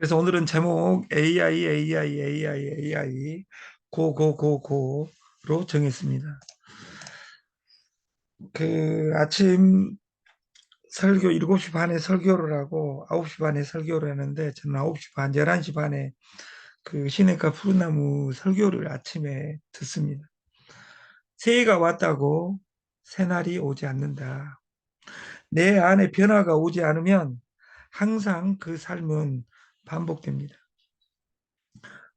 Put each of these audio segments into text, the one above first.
그래서 오늘은 제목 AI 고고고고로 정했습니다. 그 아침 설교 7시 반에 설교를 하고 9시 반에 설교를 하는데 저는 9시 반, 11시 반에 그 시내가 푸른나무 설교를 아침에 듣습니다. 새해가 왔다고 새날이 오지 않는다. 내 안에 변화가 오지 않으면 항상 그 삶은 반복됩니다.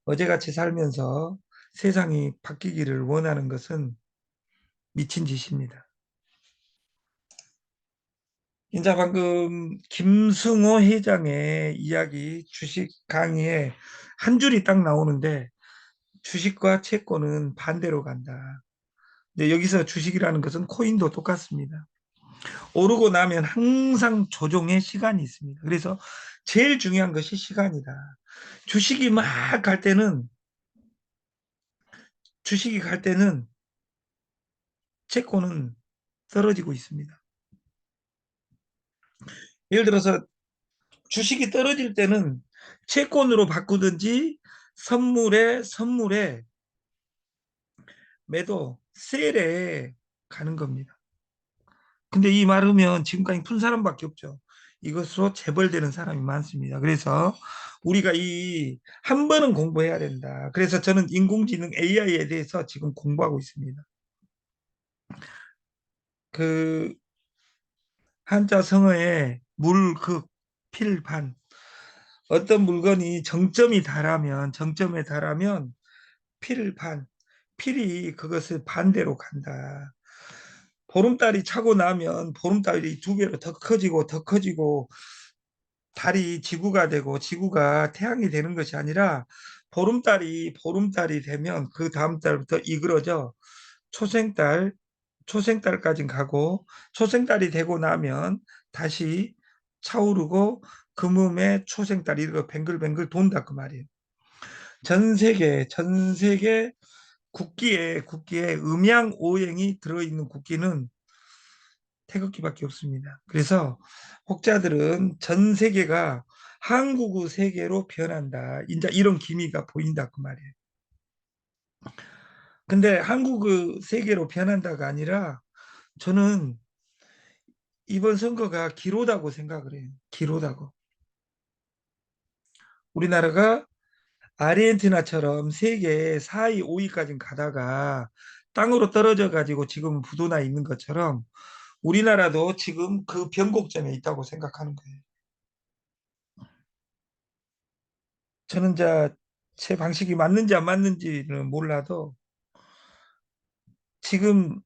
어제같이 살면서 세상이 바뀌기를 원하는 것은 미친 짓입니다. 이제 방금 김승호 회장의 이야기 주식 강의에 한 줄이 딱 나오는데 주식과 채권은 반대로 간다. 근데 여기서 주식이라는 것은 코인도 똑같습니다. 오르고 나면 항상 조정의 시간이 있습니다. 그래서 제일 중요한 것이 시간이다. 주식이 막 갈 때는 주식이 갈 때는 채권은 떨어지고 있습니다. 예를 들어서 주식이 떨어질 때는 채권으로 바꾸든지 선물에 매도 세일에 가는 겁니다. 근데 이 말하면 지금까지 푼 사람밖에 없죠. 이것으로 재벌되는 사람이 많습니다. 그래서 우리가 이 한 번은 공부해야 된다. 그래서 저는 인공지능 AI에 대해서 지금 공부하고 있습니다. 그 한자 성어에 물극 필반 어떤 물건이 정점에 달하면 필반 필이 그것을 반대로 간다. 보름달이 차고 나면 보름달이 두 배로 더 커지고 달이 지구가 되고 지구가 태양이 되는 것이 아니라 보름달이 되면 그 다음 달부터 이그러져 초생달 초생달까지 가고 초생달이 되고 나면 다시 차오르고 금음에 초생달이 이렇게 뱅글뱅글 돈다 그 말이에요. 전 세계 국기에 음양 오행이 들어있는 국기는 태극기밖에 없습니다. 그래서 혹자들은 전 세계가 한국의 세계로 변한다. 이제 이런 기미가 보인다 그 말이에요. 근데 한국의 세계로 변한다가 아니라 저는 이번 선거가 기로다고 생각을 해요. 기로다고. 우리나라가 아르헨티나처럼 세계 4위, 5위까지 가다가 땅으로 떨어져 가지고 지금 부도나 있는 것처럼 우리나라도 지금 그 변곡점에 있다고 생각하는 거예요. 저는 제 방식이 맞는지 안 맞는지는 몰라도 지금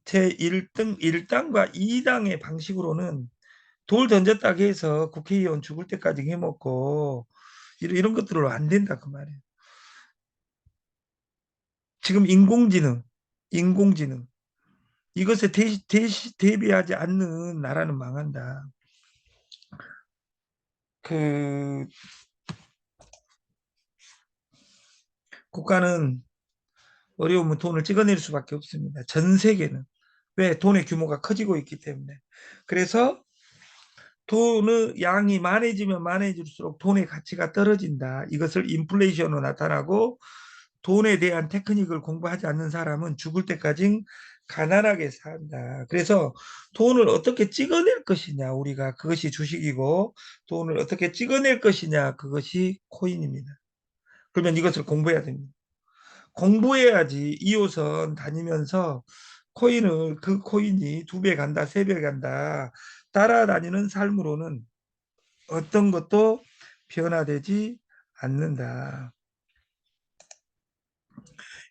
제 1당과 2당의 방식으로는 돌 던졌다고 해서 국회의원 죽을 때까지 해먹고 이런 것들로 안 된다 그 말이에요. 지금 인공지능 이것에 대비하지 않는 나라는 망한다. 그 국가는 어려우면 돈을 찍어낼 수밖에 없습니다. 전 세계는. 왜? 돈의 규모가 커지고 있기 때문에. 그래서 돈의 양이 많아지면 많아질수록 돈의 가치가 떨어진다. 이것을 인플레이션으로 나타나고 돈에 대한 테크닉을 공부하지 않는 사람은 죽을 때까지 가난하게 산다. 그래서 돈을 어떻게 찍어낼 것이냐, 우리가 그것이 주식이고 돈을 어떻게 찍어낼 것이냐, 그것이 코인입니다. 그러면 이것을 공부해야 됩니다. 공부해야지 2호선 다니면서 그 코인이 두 배 간다, 세 배 간다, 따라다니는 삶으로는 어떤 것도 변화되지 않는다.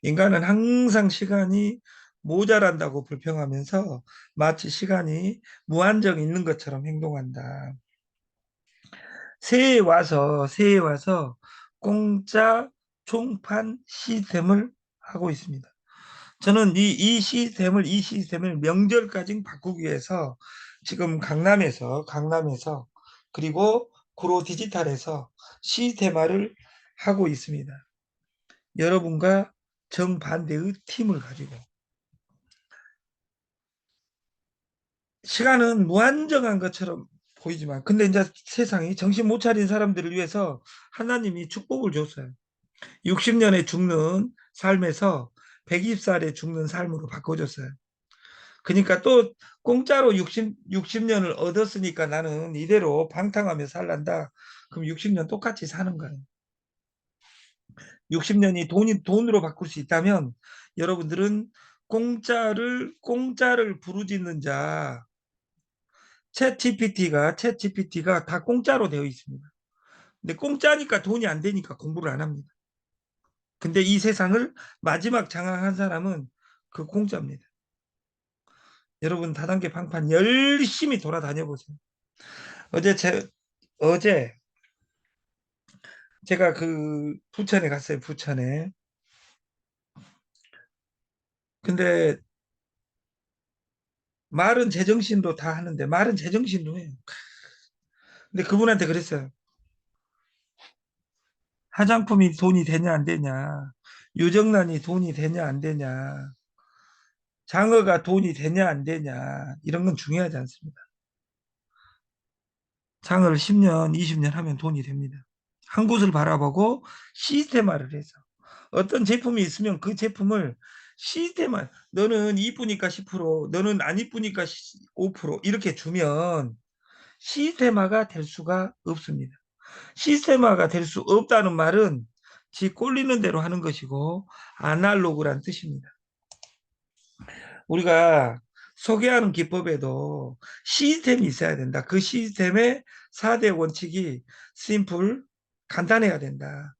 인간은 항상 시간이 모자란다고 불평하면서 마치 시간이 무한정 있는 것처럼 행동한다. 새해에 와서 공짜 총판 시스템을 하고 있습니다. 저는 이 시스템을 명절까지 바꾸기 위해서 지금 강남에서 그리고 구로 디지털에서 시스템화를 하고 있습니다. 여러분과 정반대의 팀을 가지고 시간은 무한정한 것처럼 보이지만 근데 이제 세상이 정신 못 차린 사람들을 위해서 하나님이 축복을 줬어요. 60년에 죽는 삶에서 120살에 죽는 삶으로 바꿔줬어요. 그러니까 또 공짜로 60년을 얻었으니까 나는 이대로 방탕하며 살란다. 그럼 60년 똑같이 사는 거예요. 60년이 돈으로 바꿀 수 있다면 여러분들은 공짜를 부르짖는 자, 챗 GPT가 다 공짜로 되어 있습니다. 근데 공짜니까 돈이 안 되니까 공부를 안 합니다. 근데 이 세상을 마지막 장악한 사람은 그 공짜입니다. 여러분 다단계 방판 열심히 돌아다녀 보세요. 어제 제 어제 제가 그 부천에 갔어요. 부천에. 근데 말은 제정신으로 다 하는데 말은 제정신으로 해요. 근데 그분한테 그랬어요. 화장품이 돈이 되냐 안 되냐, 유정란이 돈이 되냐 안 되냐, 장어가 돈이 되냐 안 되냐 이런 건 중요하지 않습니다. 장어를 10년, 20년 하면 돈이 됩니다. 한 곳을 바라보고 시스템화를 해서 어떤 제품이 있으면 그 제품을 시스템화, 너는 이쁘니까 10%, 너는 안 이쁘니까 5% 이렇게 주면 시스템화가 될 수가 없습니다. 시스템화가 될 수 없다는 말은 지 꼴리는 대로 하는 것이고 아날로그란 뜻입니다. 우리가 소개하는 기법에도 시스템이 있어야 된다. 그 시스템의 4대 원칙이 심플, 간단해야 된다.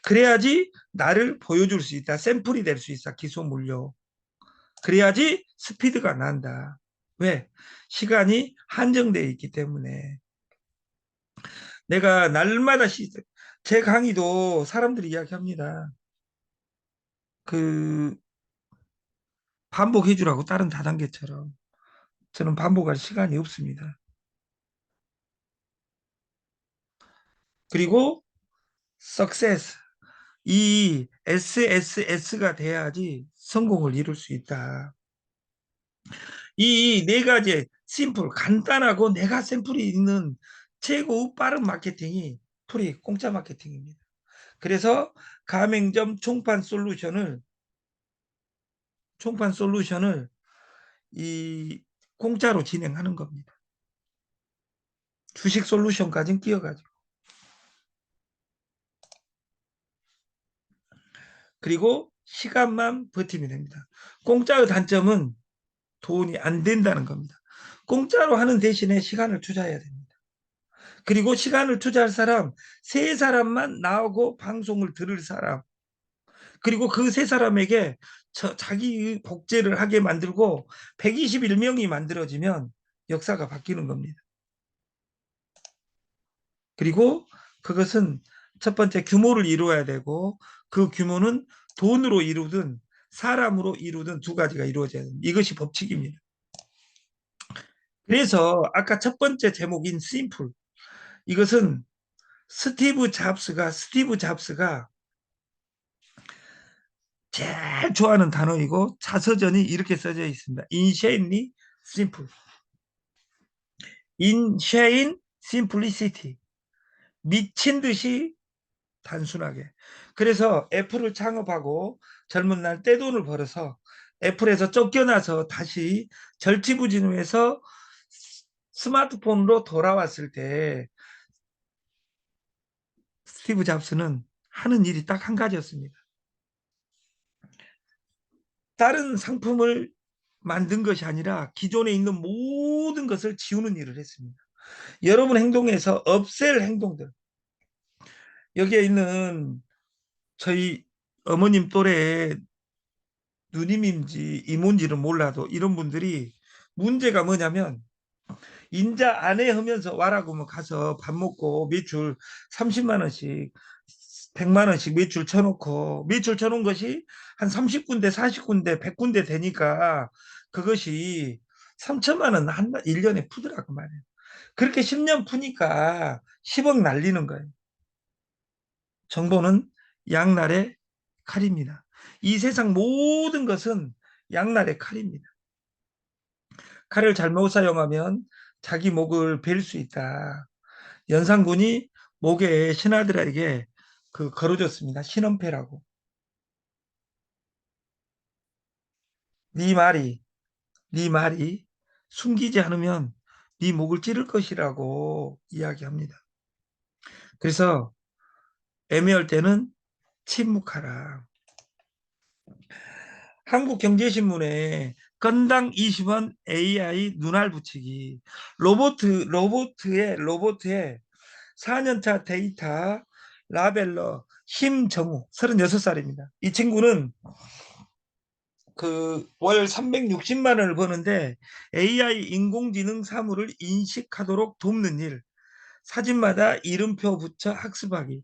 그래야지 나를 보여줄 수 있다. 샘플이 될 수 있어. 기소 물료. 그래야지 스피드가 난다. 왜? 시간이 한정되어 있기 때문에. 내가 날마다 제 강의도 사람들이 이야기합니다. 그 반복해 주라고 다른 다단계처럼. 저는 반복할 시간이 없습니다. 그리고 success 이 SSS가 돼야지 성공을 이룰 수 있다. 이 네 가지 심플 간단하고 내가 샘플이 있는 최고 빠른 마케팅이 프리 공짜 마케팅입니다. 그래서 가맹점 총판 솔루션을 이 공짜로 진행하는 겁니다. 주식 솔루션까지 끼어가지고. 그리고 시간만 버티면 됩니다. 공짜의 단점은 돈이 안 된다는 겁니다. 공짜로 하는 대신에 시간을 투자해야 됩니다. 그리고 시간을 투자할 사람 세 사람만 나오고 방송을 들을 사람, 그리고 그 세 사람에게 자기 복제를 하게 만들고 121명이 만들어지면 역사가 바뀌는 겁니다. 그리고 그것은 첫 번째 규모를 이루어야 되고 그 규모는 돈으로 이루든 사람으로 이루든 두 가지가 이루어져야 됩니다. 이것이 법칙입니다. 그래서 아까 첫 번째 제목인 심플, 이것은 스티브 잡스가 제일 좋아하는 단어이고 자서전이 이렇게 써져 있습니다. Insanely simple. Insane simplicity. 미친 듯이 단순하게. 그래서 애플을 창업하고 젊은 날 떼돈을 벌어서 애플에서 쫓겨나서 다시 절치부진해서 스마트폰으로 돌아왔을 때 스티브 잡스는 하는 일이 딱 한 가지였습니다. 다른 상품을 만든 것이 아니라 기존에 있는 모든 것을 지우는 일을 했습니다. 여러분 행동에서 없앨 행동들, 여기에 있는 저희 어머님 또래 누님인지 이모인지는 몰라도 이런 분들이 문제가 뭐냐면 인자 아내 하면서 와라고 뭐 가서 밥 먹고 매출 30만 원씩 100만 원씩 매출 쳐놓고 매출 쳐놓은 것이 한 30군데 40군데 100군데 되니까 그것이 3천만 원 한 1년에 푸더라고 말이에요. 그렇게 10년 푸니까 10억 날리는 거예요. 정보는 양날의 칼입니다. 이 세상 모든 것은 양날의 칼입니다. 칼을 잘못 사용하면 자기 목을 벨 수 있다. 연산군이 목에 신하들에게 그 걸어줬습니다. 신원패라고. 네 말이 네 말이 숨기지 않으면 네 목을 찌를 것이라고 이야기합니다. 그래서 애매할 때는 침묵하라. 한국경제신문에 건당 20원 AI 눈알 붙이기. 로봇의 4년차 데이터 라벨러 심정우 36살입니다. 이 친구는 그 월 360만 원을 버는데 AI 인공지능 사물을 인식하도록 돕는 일, 사진마다 이름표 붙여 학습하기.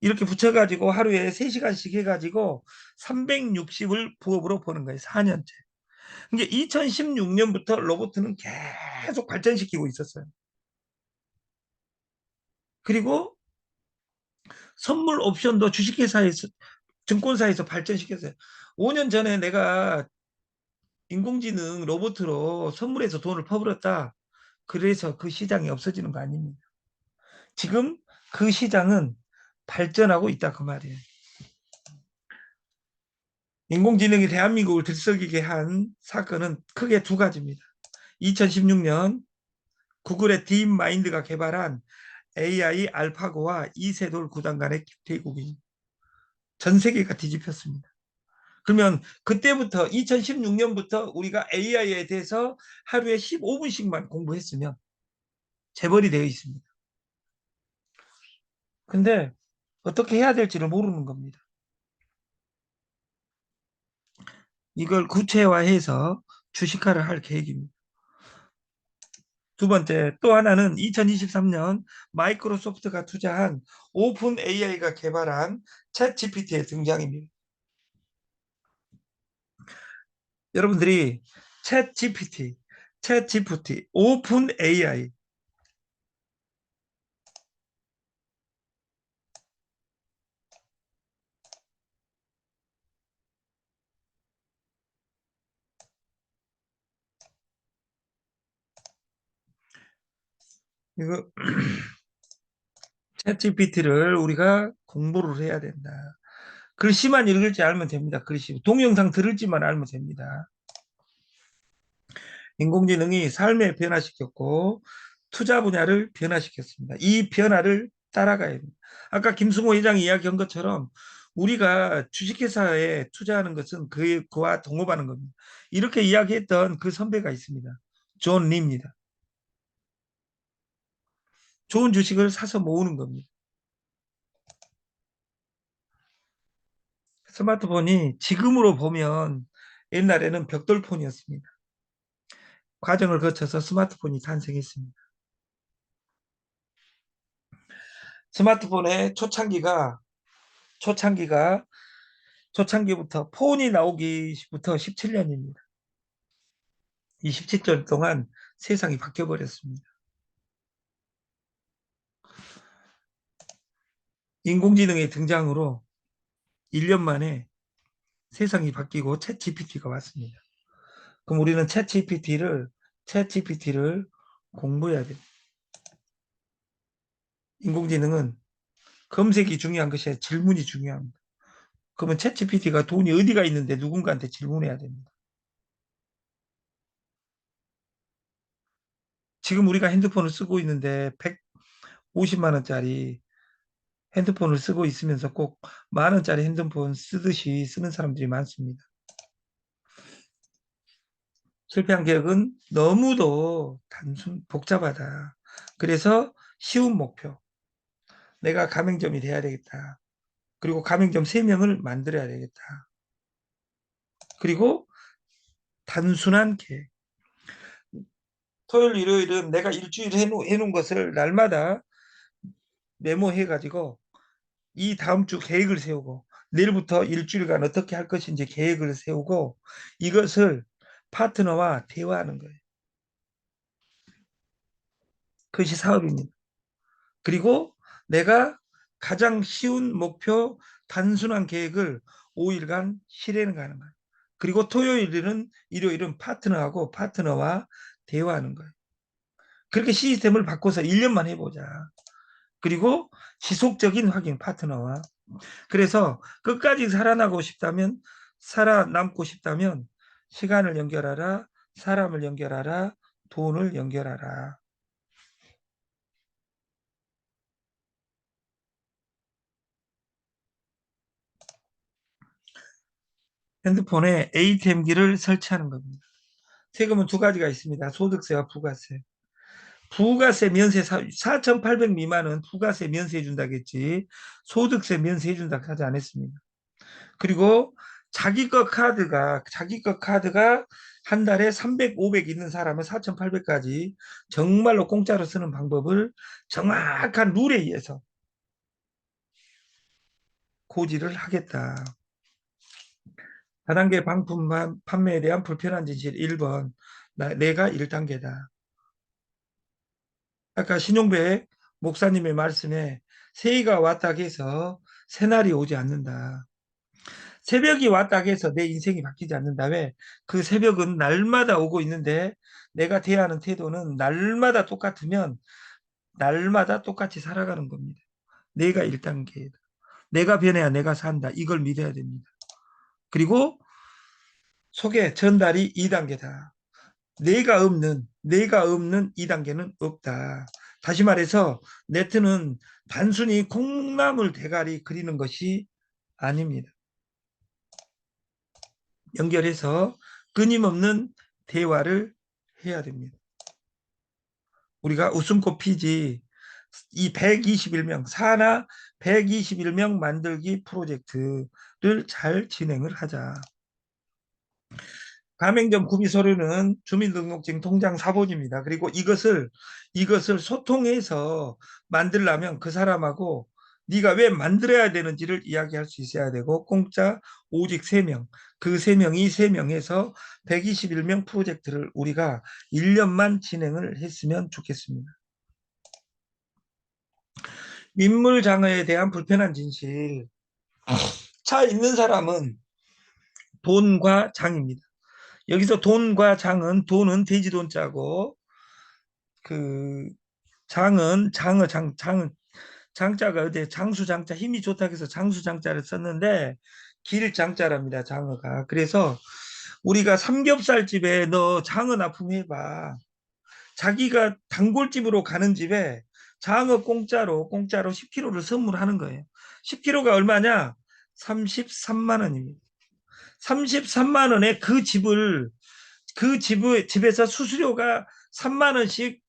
이렇게 붙여가지고 하루에 3시간씩 해가지고 360을 부업으로 버는 거예요. 4년째. 이게 2016년부터 로봇은 계속 발전시키고 있었어요. 그리고 선물 옵션도 주식회사에서 증권사에서 발전시켰어요. 5년 전에 내가 인공지능 로봇으로 선물해서 돈을 퍼버렸다. 그래서 그 시장이 없어지는 거 아닙니다. 지금 그 시장은 발전하고 있다 그 말이에요. 인공지능이 대한민국을 들썩이게 한 사건은 크게 두 가지입니다. 2016년 구글의 딥마인드가 개발한 AI 알파고와 이세돌 구단 간의 대국이 전 세계가 뒤집혔습니다. 그러면 그때부터 2016년부터 우리가 AI에 대해서 하루에 15분씩만 공부했으면 재벌이 되어 있습니다. 근데 어떻게 해야 될지를 모르는 겁니다. 이걸 구체화해서 주식화를 할 계획입니다. 두 번째, 또 하나는 2023년 마이크로소프트가 투자한 오픈 AI가 개발한 챗 GPT의 등장입니다. 여러분들이 챗 GPT, 오픈 AI 이거 챗 GPT를 우리가 공부를 해야 된다. 글씨만 읽을 줄 알면 됩니다. 글씨. 동영상 들을지만 알면 됩니다. 인공지능이 삶을 변화시켰고 투자 분야를 변화시켰습니다. 이 변화를 따라가야 됩니다. 아까 김승호 회장이 이야기한 것처럼 우리가 주식회사에 투자하는 것은 그와 동업하는 겁니다. 이렇게 이야기했던 그 선배가 있습니다. 존 리입니다. 좋은 주식을 사서 모으는 겁니다. 스마트폰이 지금으로 보면 옛날에는 벽돌폰이었습니다. 과정을 거쳐서 스마트폰이 탄생했습니다. 스마트폰의 초창기가 초창기부터 폰이 나오기부터 17년입니다. 이 17년 동안 세상이 바뀌어 버렸습니다. 인공지능의 등장으로 1년 만에 세상이 바뀌고 챗 GPT가 왔습니다. 그럼 우리는 챗 GPT를 공부해야 돼요. 인공지능은 검색이 중요한 것이 아니라 질문이 중요합니다. 그러면 챗 GPT가 돈이 어디가 있는데 누군가한테 질문해야 됩니다. 지금 우리가 핸드폰을 쓰고 있는데 150만 원짜리 핸드폰을 쓰고 있으면서 꼭 만 원짜리 핸드폰 쓰듯이 쓰는 사람들이 많습니다. 실패한 계획은 너무도 복잡하다. 그래서 쉬운 목표. 내가 가맹점이 돼야 되겠다. 그리고 가맹점 3명을 만들어야 되겠다. 그리고 단순한 계획. 토요일, 일요일은 내가 일주일 해놓은 것을 날마다 메모해가지고 이 다음 주 계획을 세우고 내일부터 일주일간 어떻게 할 것인지 계획을 세우고 이것을 파트너와 대화하는 거예요. 그것이 사업입니다. 그리고 내가 가장 쉬운 목표, 단순한 계획을 5일간 실행을 하는 거예요. 그리고 일요일은 파트너와 대화하는 거예요. 그렇게 시스템을 바꿔서 1년만 해보자. 그리고 지속적인 확인 파트너와. 그래서 끝까지 살아나고 싶다면, 살아남고 싶다면 시간을 연결하라, 사람을 연결하라, 돈을 연결하라. 핸드폰에 ATM기를 설치하는 겁니다. 세금은 두 가지가 있습니다. 소득세와 부가세. 부가세 면세 4,800 미만은 부가세 면세해 준다겠지. 소득세 면세해 준다고 하지 않았습니다. 그리고 자기 거 카드가 한 달에 300, 500 있는 사람은 4,800까지 정말로 공짜로 쓰는 방법을 정확한 룰에 의해서 고지를 하겠다. 다단계 방품 판매에 대한 불편한 진실 1번. 내가 1단계다. 아까 신용백 목사님의 말씀에 새해가 왔다 해서 새날이 오지 않는다. 새벽이 왔다 해서 내 인생이 바뀌지 않는다. 왜? 그 새벽은 날마다 오고 있는데 내가 대하는 태도는 날마다 똑같으면 날마다 똑같이 살아가는 겁니다. 내가 1단계다. 내가 변해야 내가 산다. 이걸 믿어야 됩니다. 그리고 소개 전달이 2단계다. 내가 없는 2단계는 없다. 다시 말해서 네트는 단순히 콩나물 대가리 그리는 것이 아닙니다. 연결해서 끊임없는 대화를 해야 됩니다. 우리가 웃음꽃 피지 이 121명 산하 121명 만들기 프로젝트를 잘 진행을 하자. 가맹점 구비 서류는 주민등록증 통장 사본입니다. 그리고 이것을 소통해서 만들려면 그 사람하고 네가 왜 만들어야 되는지를 이야기할 수 있어야 되고 공짜 오직 3명. 그 3명이 3명에서 121명 프로젝트를 우리가 1년만 진행을 했으면 좋겠습니다. 민물장어에 대한 불편한 진실. 차 있는 사람은 돈과 장입니다. 여기서 돈과 장은 돈은 돼지돈자고 그 장은 장자가 어디 장수장자 힘이 좋다고 해서 장수장자를 썼는데 길장자랍니다. 장어가. 그래서 우리가 삼겹살집에 너 장어 납품해봐. 자기가 단골집으로 가는 집에 장어 공짜로 10kg를 선물하는 거예요. 10kg가 얼마냐? 33만 원입니다. 33만 원에 집에서 수수료가 3만 원씩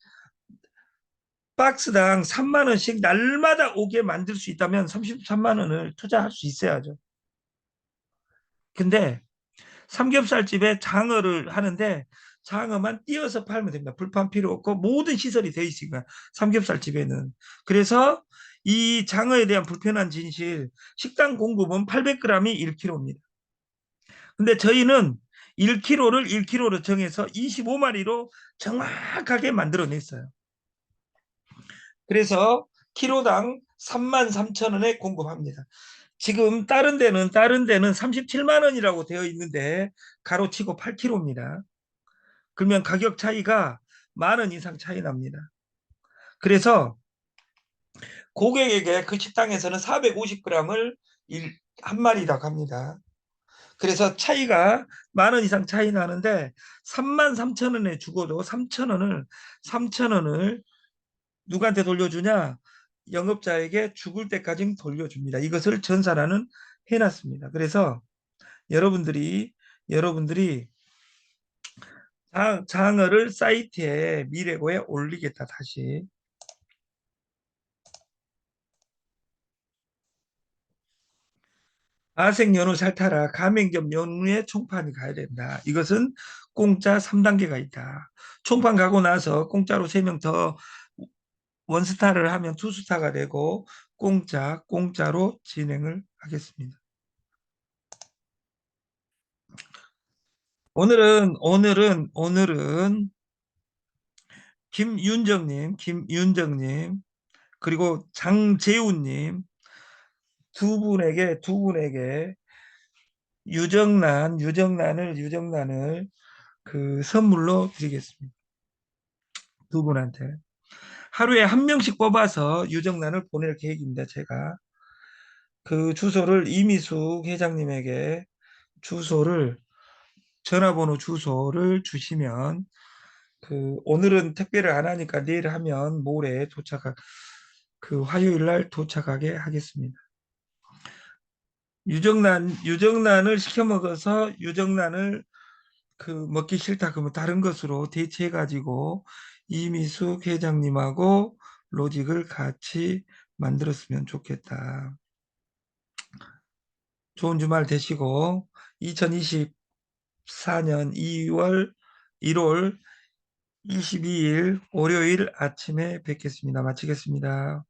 박스당 3만 원씩 날마다 오게 만들 수 있다면 33만 원을 투자할 수 있어야죠. 근데 삼겹살집에 장어를 하는데 장어만 띄어서 팔면 됩니다. 불판 필요 없고 모든 시설이 되어 있으니까 삼겹살집에는. 그래서 이 장어에 대한 불편한 진실 식당 공급은 800g이 1kg입니다. 근데 저희는 1kg를 1kg로 정해서 25마리로 정확하게 만들어냈어요. 그래서 키로당 33,000원에 공급합니다. 지금 다른 데는 37만 원이라고 되어 있는데 가로치고 8kg입니다. 그러면 가격 차이가 만 원 이상 차이 납니다. 그래서 고객에게 그 식당에서는 450g을 한 마리라고 합니다. 그래서 차이가 만 원 이상 차이 나는데 33,000원에 죽어도 3,000원을 누구한테 돌려주냐? 영업자에게 죽을 때까지 돌려줍니다. 이것을 전산화는 해놨습니다. 그래서 여러분들이 장어를 사이트에 미래고에 올리겠다. 다시 아생연어 살타라 가맹점 연우에 총판이 가야 된다. 이것은 공짜 3단계가 있다. 총판 가고 나서 공짜로 3명 더 원스타를 하면 투스타가 되고 공짜로 진행을 하겠습니다. 오늘은 김윤정님, 그리고 장재훈님 두 분에게 유정란을 그 선물로 드리겠습니다. 두 분한테. 하루에 한 명씩 뽑아서 유정란을 보낼 계획입니다. 제가 그 주소를 이미숙 회장님에게 주소를 전화번호 주소를 주시면 오늘은 택배를 안 하니까 내일 하면 모레 화요일 날 도착하게 하겠습니다. 유정란을 시켜 먹어서 유정란을 먹기 싫다 그러면 다른 것으로 대체해 가지고 이미숙 회장님하고 로직을 같이 만들었으면 좋겠다. 좋은 주말 되시고 2024년 1월 22일 월요일 아침에 뵙겠습니다. 마치겠습니다.